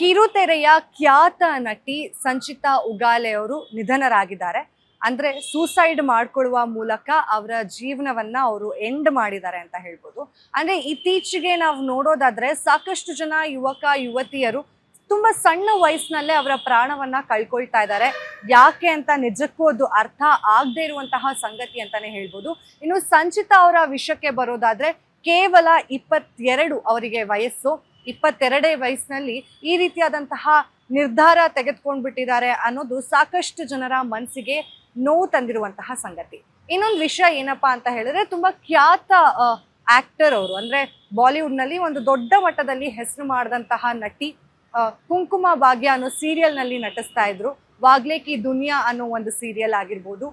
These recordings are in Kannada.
ಕಿರುತೆರೆಯ ಖ್ಯಾತ ನಟಿ ಸಂಚಿತಾ ಉಗಾಲೆ ಅವರು ನಿಧನರಾಗಿದ್ದಾರೆ. ಅಂದ್ರೆ ಸೂಸೈಡ್ ಮಾಡ್ಕೊಳ್ಳುವ ಮೂಲಕ ಅವರ ಜೀವನವನ್ನ ಅವರು ಎಂಡ್ ಮಾಡಿದ್ದಾರೆ ಅಂತ ಹೇಳ್ಬೋದು. ಅಂದ್ರೆ ಇತ್ತೀಚೆಗೆ ನಾವು ನೋಡೋದಾದ್ರೆ ಸಾಕಷ್ಟು ಜನ ಯುವಕ ಯುವತಿಯರು ತುಂಬಾ ಸಣ್ಣ ವಯಸ್ಸಿನಲ್ಲೇ ಅವರ ಪ್ರಾಣವನ್ನ ಕಳ್ಕೊಳ್ತಾ ಇದ್ದಾರೆ. ಯಾಕೆ ಅಂತ ನಿಜಕ್ಕೂ ಅದು ಅರ್ಥ ಆಗದೆ ಇರುವಂತಹ ಸಂಗತಿ ಅಂತಾನೆ ಹೇಳ್ಬೋದು. ಇನ್ನು ಸಂಚಿತಾ ಅವರ ವಿಷಯಕ್ಕೆ ಬರೋದಾದ್ರೆ ಕೇವಲ 22 ಅವರಿಗೆ ವಯಸ್ಸು. 22 ವಯಸ್ಸಿನಲ್ಲಿ ಈ ರೀತಿಯಾದಂತಹ ನಿರ್ಧಾರ ತೆಗೆದುಕೊಂಡ್ಬಿಟ್ಟಿದ್ದಾರೆ ಅನ್ನೋದು ಸಾಕಷ್ಟು ಜನರ ಮನಸ್ಸಿಗೆ ನೋವು ತಂದಿರುವಂತಹ ಸಂಗತಿ. ಇನ್ನೊಂದು ವಿಷಯ ಏನಪ್ಪಾ ಅಂತ ಹೇಳಿದ್ರೆ ತುಂಬಾ ಖ್ಯಾತ ಆಕ್ಟರ್ ಅವರು, ಅಂದ್ರೆ ಬಾಲಿವುಡ್ ನಲ್ಲಿ ಒಂದು ದೊಡ್ಡ ಮಟ್ಟದಲ್ಲಿ ಹೆಸರು ಮಾಡಿದಂತಹ ನಟಿ. ಕುಂಕುಮ ಭಾಗ್ಯ ಅನ್ನೋ ಸೀರಿಯಲ್ ನಲ್ಲಿ ನಟಿಸ್ತಾ ಇದ್ರು. ವಾಗ್ಲೆ ಕಿ ದುನಿಯಾ ಅನ್ನೋ ಒಂದು ಸೀರಿಯಲ್ ಆಗಿರ್ಬೋದು,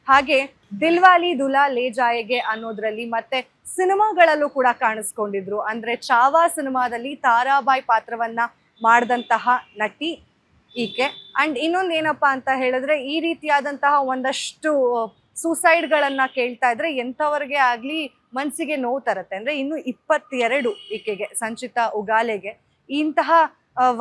ಹಾಗೆ ದಿಲ್ವಾಲಿ ದುಲಾ ಲೇ ಜಾಯೆಗೆ ಅನ್ನೋದ್ರಲ್ಲಿ ಮತ್ತೆ ಸಿನಿಮಾಗಳಲ್ಲೂ ಕೂಡ ಕಾಣಿಸ್ಕೊಂಡಿದ್ರು. ಅಂದ್ರೆ ಚಾವಾ ಸಿನಿಮಾದಲ್ಲಿ ತಾರಾಬಾಯಿ ಪಾತ್ರವನ್ನ ಮಾಡಿದಂತಹ ನಟಿ ಈಕೆ. ಅಂಡ್ ಇನ್ನೊಂದು ಏನಪ್ಪಾ ಅಂತ ಹೇಳಿದ್ರೆ ಈ ರೀತಿಯಾದಂತಹ ಒಂದಷ್ಟು ಸೂಸೈಡ್ಗಳನ್ನ ಕೇಳ್ತಾ ಇದ್ರೆ ಎಂಥವ್ರಿಗೆ ಆಗ್ಲಿ ಮನ್ಸಿಗೆ ನೋವು ತರುತ್ತೆ. ಅಂದ್ರೆ ಇನ್ನು 22 ಈಕೆಗೆ, ಸಂಚಿತಾ ಉಗಾಲೆಗೆ ಇಂತಹ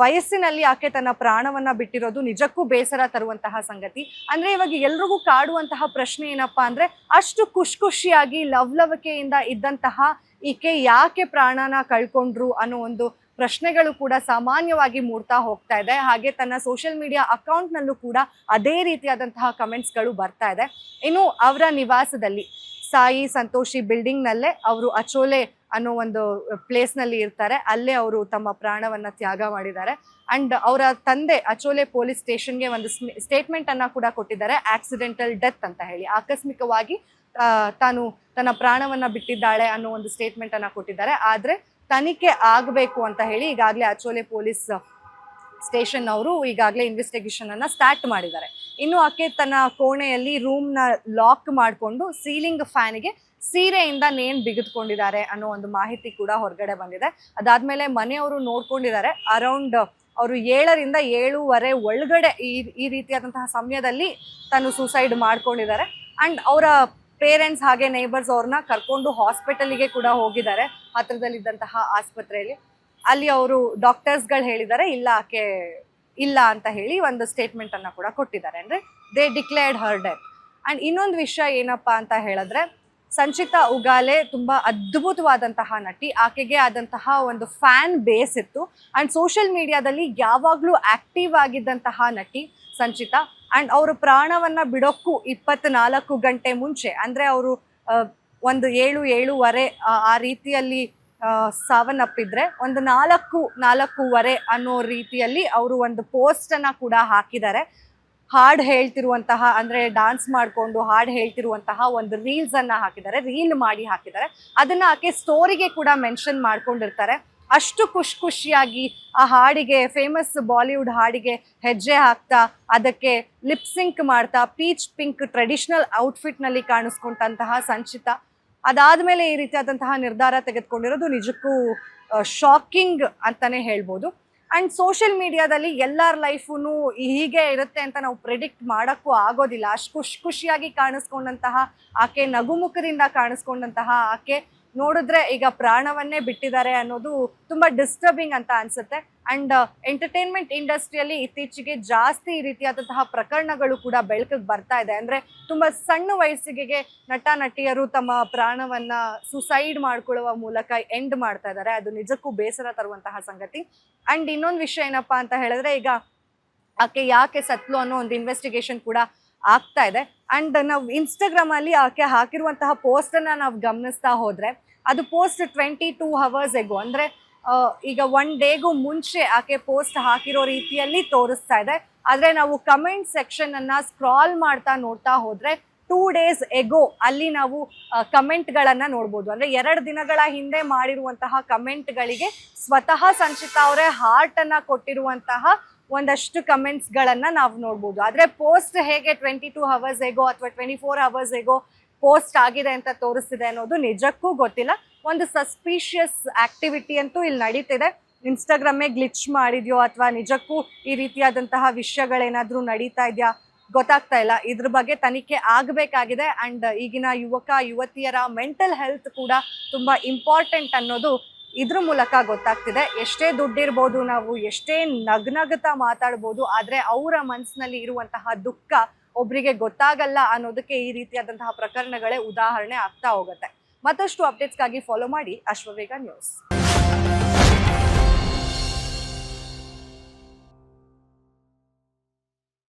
ವಯಸ್ಸಿನಲ್ಲಿ ಆಕೆ ತನ್ನ ಪ್ರಾಣವನ್ನ ಬಿಟ್ಟಿರೋದು ನಿಜಕ್ಕೂ ಬೇಸರ ತರುವಂತಹ ಸಂಗತಿ. ಅಂದ್ರೆ ಇವಾಗ ಎಲ್ರಿಗೂ ಕಾಡುವಂತಹ ಪ್ರಶ್ನೆ ಏನಪ್ಪಾ ಅಂದ್ರೆ ಅಷ್ಟು ಖುಷಿಯಾಗಿ ಲವಲವಿಕೆಯಿಂದ ಇದ್ದಂತಹ ಈಕೆ ಯಾಕೆ ಪ್ರಾಣನ ಕಳ್ಕೊಂಡ್ರು ಅನ್ನೋ ಒಂದು ಪ್ರಶ್ನೆಗಳು ಕೂಡ ಸಾಮಾನ್ಯವಾಗಿ ಮೂಡ್ತಾ ಹೋಗ್ತಾ ಇದೆ. ಹಾಗೆ ತನ್ನ ಸೋಷಿಯಲ್ ಮೀಡಿಯಾ ಅಕೌಂಟ್ ನಲ್ಲೂ ಕೂಡ ಅದೇ ರೀತಿಯಾದಂತಹ ಕಮೆಂಟ್ಸ್ಗಳು ಬರ್ತಾ ಇದೆ. ಇನ್ನು ಅವರ ನಿವಾಸದಲ್ಲಿ ಸಾಯಿ ಸಂತೋಷಿ ಬಿಲ್ಡಿಂಗ್ ನಲ್ಲೇ ಅವರು ಅಚೋಲೆ ಅನ್ನೋ ಒಂದು ಪ್ಲೇಸ್ ನಲ್ಲಿ ಇರ್ತಾರೆ. ಅಲ್ಲೇ ಅವರು ತಮ್ಮ ಪ್ರಾಣವನ್ನ ತ್ಯಾಗ ಮಾಡಿದ್ದಾರೆ. ಅಂಡ್ ಅವರ ತಂದೆ ಅಚೋಲೆ ಪೊಲೀಸ್ ಸ್ಟೇಷನ್ಗೆ ಒಂದು ಸ್ಟೇಟ್ಮೆಂಟ್ ಅನ್ನ ಕೂಡ ಕೊಟ್ಟಿದ್ದಾರೆ, ಆಕ್ಸಿಡೆಂಟಲ್ ಡೆತ್ ಅಂತ ಹೇಳಿ. ಆಕಸ್ಮಿಕವಾಗಿ ತಾನು ತನ್ನ ಪ್ರಾಣವನ್ನ ಬಿಟ್ಟಿದ್ದಾಳೆ ಅನ್ನೋ ಒಂದು ಸ್ಟೇಟ್ಮೆಂಟ್ ಅನ್ನ ಕೊಟ್ಟಿದ್ದಾರೆ. ಆದ್ರೆ ತನಿಖೆ ಆಗಬೇಕು ಅಂತ ಹೇಳಿ ಈಗಾಗಲೇ ಅಚೋಲೆ ಪೊಲೀಸ್ ಸ್ಟೇಷನ್ ಅವರು ಈಗಾಗಲೇ ಇನ್ವೆಸ್ಟಿಗೇಷನ್ ಅನ್ನ ಸ್ಟಾರ್ಟ್ ಮಾಡಿದ್ದಾರೆ. ಇನ್ನು ಆಕೆ ತನ್ನ ಕೋಣೆಯಲ್ಲಿ ರೂಮ್ ನ ಲಾಕ್ ಮಾಡಿಕೊಂಡು ಸೀಲಿಂಗ್ ಫ್ಯಾನ್ಗೆ ಸೀರೆಯಿಂದ ನೇಣು ಬಿಗಿದುಕೊಂಡಿದ್ದಾರೆ ಅನ್ನೋ ಒಂದು ಮಾಹಿತಿ ಕೂಡ ಹೊರಗಡೆ ಬಂದಿದೆ. ಅದಾದ್ಮೇಲೆ ಮನೆಯವರು ನೋಡ್ಕೊಂಡಿದ್ದಾರೆ. ಅರೌಂಡ್ ಅವರು 7ರಿಂದ 7:30 ಒಳಗಡೆ ಈ ರೀತಿಯಾದಂತಹ ಸಮಯದಲ್ಲಿ ತಾನು ಸೂಸೈಡ್ ಮಾಡ್ಕೊಂಡಿದ್ದಾರೆ. ಅಂಡ್ ಅವರ ಪೇರೆಂಟ್ಸ್ ಹಾಗೆ ನೇಬರ್ಸ್ ಅವ್ರನ್ನ ಕರ್ಕೊಂಡು ಹಾಸ್ಪಿಟಲ್ಗೆ ಕೂಡ ಹೋಗಿದ್ದಾರೆ, ಹತ್ರದಲ್ಲಿದ್ದಂತಹ ಆಸ್ಪತ್ರೆಯಲ್ಲಿ. ಅಲ್ಲಿ ಅವರು ಡಾಕ್ಟರ್ಸ್ಗಳು ಹೇಳಿದ್ದಾರೆ ಇಲ್ಲ ಆಕೆ ಇಲ್ಲ ಅಂತ ಹೇಳಿ ಒಂದು ಸ್ಟೇಟ್ಮೆಂಟ್ ಅನ್ನ ಕೂಡ ಕೊಟ್ಟಿದ್ದಾರೆ. ಅಂದ್ರೆ they declared Har death. And ಇನ್ನೊಂದು ವಿಷಯ ಏನಪ್ಪಾ ಅಂತ ಹೇಳಿದ್ರೆ ಸಂಚಿತಾ ಉಗಾಲೆ ತುಂಬಾ ಅದ್ಭುತವಾದಂತಹ ನಟಿ. ಆಕೆಗೆ ಆದಂತಹ ಒಂದು ಫ್ಯಾನ್ ಬೇಸ್ ಇತ್ತು. ಅಂಡ್ ಸೋಷಿಯಲ್ ಮೀಡಿಯಾದಲ್ಲಿ ಯಾವಾಗ್ಲೂ ಆಕ್ಟಿವ್ ಆಗಿದ್ದಂತಹ ನಟಿ ಸಂಚಿತಾ. ಅಂಡ್ ಅವರು ಪ್ರಾಣವನ್ನ ಬಿಡೋಕ್ಕೂ 24 ಗಂಟೆ ಮುಂಚೆ, ಅಂದ್ರೆ ಅವರು ಒಂದು 7:30 ಆ ರೀತಿಯಲ್ಲಿ ಸಾವನ್ನಪ್ಪಿದ್ರೆ ಒಂದು 4:30 ಅನ್ನೋ ರೀತಿಯಲ್ಲಿ ಅವರು ಒಂದು ಪೋಸ್ಟ್ ಅನ್ನ ಕೂಡ ಹಾಕಿದ್ದಾರೆ. ಹಾಡು ಹೇಳ್ತಿರುವಂತಹ, ಅಂದ್ರೆ ಡಾನ್ಸ್ ಮಾಡ್ಕೊಂಡು ಹಾಡು ಹೇಳ್ತಿರುವಂತಹ ಒಂದು ರೀಲ್ಸ್ ಅನ್ನ ಹಾಕಿದ್ದಾರೆ, ರೀಲ್ ಮಾಡಿ ಹಾಕಿದ್ದಾರೆ. ಅದನ್ನ ಆಕೆ ಸ್ಟೋರಿಗೆ ಕೂಡ ಮೆನ್ಷನ್ ಮಾಡ್ಕೊಂಡಿರ್ತಾರೆ. ಅಷ್ಟು ಖುಷಿಯಾಗಿ ಆ ಹಾಡಿಗೆ, ಫೇಮಸ್ ಬಾಲಿವುಡ್ ಹಾಡಿಗೆ ಹೆಜ್ಜೆ ಹಾಕ್ತಾ ಅದಕ್ಕೆ ಲಿಪ್ಸಿಂಕ್ ಮಾಡ್ತಾ ಪೀಚ್ ಪಿಂಕ್ ಟ್ರೆಡಿಷನಲ್ ಔಟ್ಫಿಟ್ ನಲ್ಲಿ ಕಾಣಿಸ್ಕೊಂಡಂತಹ ಸಂಚಿತಾ ಅದಾದ್ಮೇಲೆ ಈ ರೀತಿಯಾದಂತಹ ನಿರ್ಧಾರ ತೆಗೆದುಕೊಂಡಿರೋದು ನಿಜಕ್ಕೂ ಶಾಕಿಂಗ್ ಅಂತಾನೆ ಹೇಳ್ಬೋದು. ಅಂಡ್ ಸೋಷಿಯಲ್ ಮೀಡಿಯಾದಲ್ಲಿ ಎಲ್ಲರ ಲೈಫೂ ಹೀಗೆ ಇರುತ್ತೆ ಅಂತ ನಾವು ಪ್ರೆಡಿಕ್ಟ್ ಮಾಡೋಕ್ಕೂ ಆಗೋದಿಲ್ಲ. ಅಷ್ಟು ಖುಷಿಯಾಗಿ ಕಾಣಿಸ್ಕೊಂಡಂತಹ ಆಕೆ, ನಗುಮುಖದಿಂದ ಕಾಣಿಸ್ಕೊಂಡಂತಹ ಆಕೆ ನೋಡಿದ್ರೆ ಈಗ ಪ್ರಾಣವನ್ನೇ ಬಿಟ್ಟಿದ್ದಾರೆ ಅನ್ನೋದು ತುಂಬಾ ಡಿಸ್ಟರ್ಬಿಂಗ್ ಅಂತ ಅನ್ಸುತ್ತೆ. ಅಂಡ್ ಎಂಟರ್ಟೈನ್ಮೆಂಟ್ ಇಂಡಸ್ಟ್ರಿಯಲ್ಲಿ ಇತ್ತೀಚೆಗೆ ಜಾಸ್ತಿ ಈ ರೀತಿಯಾದಂತಹ ಪ್ರಕರಣಗಳು ಕೂಡ ಬೆಳಕಿಗೆ ಬರ್ತಾ ಇದೆ. ಅಂದ್ರೆ ತುಂಬಾ ಸಣ್ಣ ವಯಸ್ಸಿಗೆ ನಟ ನಟಿಯರು ತಮ್ಮ ಪ್ರಾಣವನ್ನ ಸುಸೈಡ್ ಮಾಡ್ಕೊಳ್ಳುವ ಮೂಲಕ ಎಂಡ್ ಮಾಡ್ತಾ ಇದ್ದಾರೆ. ಅದು ನಿಜಕ್ಕೂ ಬೇಸರ ತರುವಂತಹ ಸಂಗತಿ. ಅಂಡ್ ಇನ್ನೊಂದು ವಿಷಯ ಏನಪ್ಪಾ ಅಂತ ಹೇಳಿದ್ರೆ ಈಗ ಆಕೆ ಯಾಕೆ ಸತ್ಲು ಅನ್ನೋ ಒಂದು ಇನ್ವೆಸ್ಟಿಗೇಷನ್ ಕೂಡ ಆಗ್ತಾ ಇದೆ. ಅಂಡ್ ನಾವು ಇನ್ಸ್ಟಾಗ್ರಾಮ್ ಅಲ್ಲಿ ಆಕೆ ಹಾಕಿರುವಂತಹ ಪೋಸ್ಟ್ ಅನ್ನ ನಾವು ಗಮನಿಸ್ತಾ ಹೋದ್ರೆ ಅದು ಪೋಸ್ಟ್ 22 hours ಎಗೋ, ಅಂದ್ರೆ ಈಗ 1 ಡೇಗೂ ಮುಂಚೆ ಆಕೆ ಪೋಸ್ಟ್ ಹಾಕಿರೋ ರೀತಿಯಲ್ಲಿ ತೋರಿಸ್ತಾ ಇದೆ. ಆದ್ರೆ ನಾವು ಕಮೆಂಟ್ ಸೆಕ್ಷನ್ ಅನ್ನ ಸ್ಕ್ರಾಲ್ ಮಾಡ್ತಾ ನೋಡ್ತಾ ಹೋದ್ರೆ 2 days ಎಗೋ ಅಲ್ಲಿ ನಾವು ಕಮೆಂಟ್ ಗಳನ್ನ ನೋಡ್ಬೋದು. ಅಂದ್ರೆ 2 ದಿನಗಳ ಹಿಂದೆ ಮಾಡಿರುವಂತಹ ಕಮೆಂಟ್ ಗಳಿಗೆ ಸ್ವತಃ ಸಂಚಿತಾ ಅವರೇ ಹಾರ್ಟ್ ಅನ್ನ ಕೊಟ್ಟಿರುವಂತಹ ಒಂದಷ್ಟು ಕಮೆಂಟ್ಸ್ ಗಳನ್ನ ನಾವು ನೋಡ್ಬೋದು. ಆದ್ರೆ ಪೋಸ್ಟ್ ಹೇಗೆ 22 hours ಎಗೋ ಅಥವಾ 24 hours ಎಗೋ ಪೋಸ್ಟ್ ಆಗಿದೆ ಅಂತ ತೋರಿಸ್ತಿದೆ ಅನ್ನೋದು ನಿಜಕ್ಕೂ ಗೊತ್ತಿಲ್ಲ. ಒಂದು ಸಸ್ಪಿಷಿಯಸ್ ಆಕ್ಟಿವಿಟಿ ಅಂತೂ ಇಲ್ಲಿ ನಡೀತಿದೆ. ಇನ್ಸ್ಟಾಗ್ರಾಮೇ ಗ್ಲಿಚ್ ಮಾಡಿದ್ಯೋ ಅಥವಾ ನಿಜಕ್ಕೂ ಈ ರೀತಿಯಾದಂತಹ ವಿಷಯಗಳೇನಾದ್ರೂ ನಡೀತಾ ಇದೆಯಾ ಗೊತ್ತಾಗ್ತಾ ಇಲ್ಲ. ಇದ್ರ ಬಗ್ಗೆ ತನಿಖೆ ಆಗಬೇಕಾಗಿದೆ. ಅಂಡ್ ಈಗಿನ ಯುವಕ ಯುವತಿಯರ ಮೆಂಟಲ್ ಹೆಲ್ತ್ ಕೂಡ ತುಂಬಾ ಇಂಪಾರ್ಟೆಂಟ್ ಅನ್ನೋದು ಇದ್ರ ಮೂಲಕ ಗೊತ್ತಾಗ್ತಿದೆ ಎಷ್ಟೇ ದುಡ್ಡಿರ್ಬೋದು, ನಾವು ಎಷ್ಟೇ ನಗ್ನಗ್ತಾ ಮಾತಾಡ್ಬೋದು, ಆದ್ರೆ ಅವರ ಮನಸ್ಸಿನಲ್ಲಿ ಇರುವಂತಹ ದುಃಖ ಒಬ್ರಿಗೆ ಗೊತ್ತಾಗಲ್ಲ ಅನ್ನೋದಕ್ಕೆ ಈ ರೀತಿಯಾದಂತಹ ಪ್ರಕರಣಗಳೇ ಉದಾಹರಣೆ ಆಗ್ತಾ ಹೋಗುತ್ತೆ. ಮತ್ತಷ್ಟು ಅಪ್ಡೇಟ್ಸ್ಗಾಗಿ ಫಾಲೋ ಮಾಡಿ ಅಶ್ವವೇಗ ನ್ಯೂಸ್.